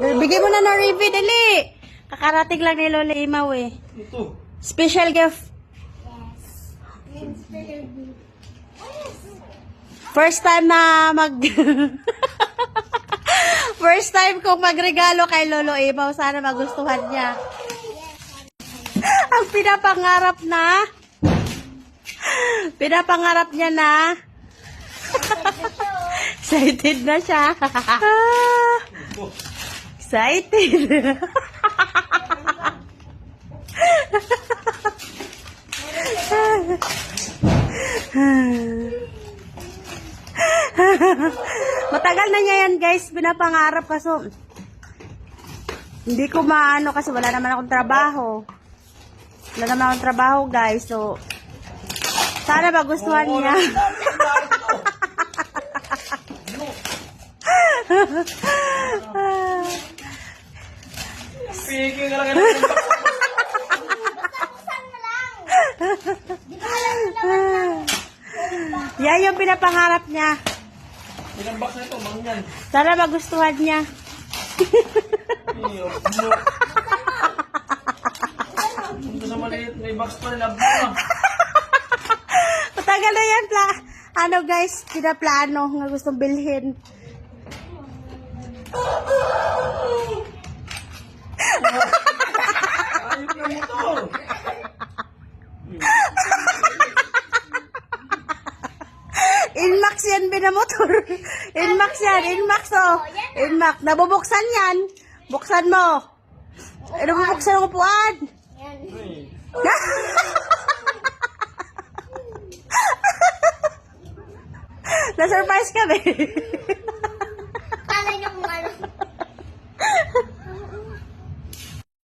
Bigay mo na ng Rivi, dali. Kakarating lang ni Lola Imaw eh. Ito. Special gift. First time na First time kong magregalo kay Lolo Imaw. Sana magustuhan niya. Ang pinapangarap niya na excited na siya. Excited. Matagal na niya yan, guys. Pinapangarap kaso hindi ko maano kasi wala naman akong trabaho. Wala naman akong trabaho, guys. So sana magustuhan niya. Pigil ka lang. Yan yung pinapangarap niya. Ilang box na ito, mangyan. Sana magustuhan niya. Ito sa maliit, may box pa rin. Abdo. Matagal na yan, ano guys, pinaplano nga gustong bilhin. Ayun na motor. Inmax yan, binamotor. Inmax yan, Inmax oh. Inmax, nabubuksan yan. Buksan mo. Nabubuksan ang upuan. Na-surprise kami. Kala niyo kung ano.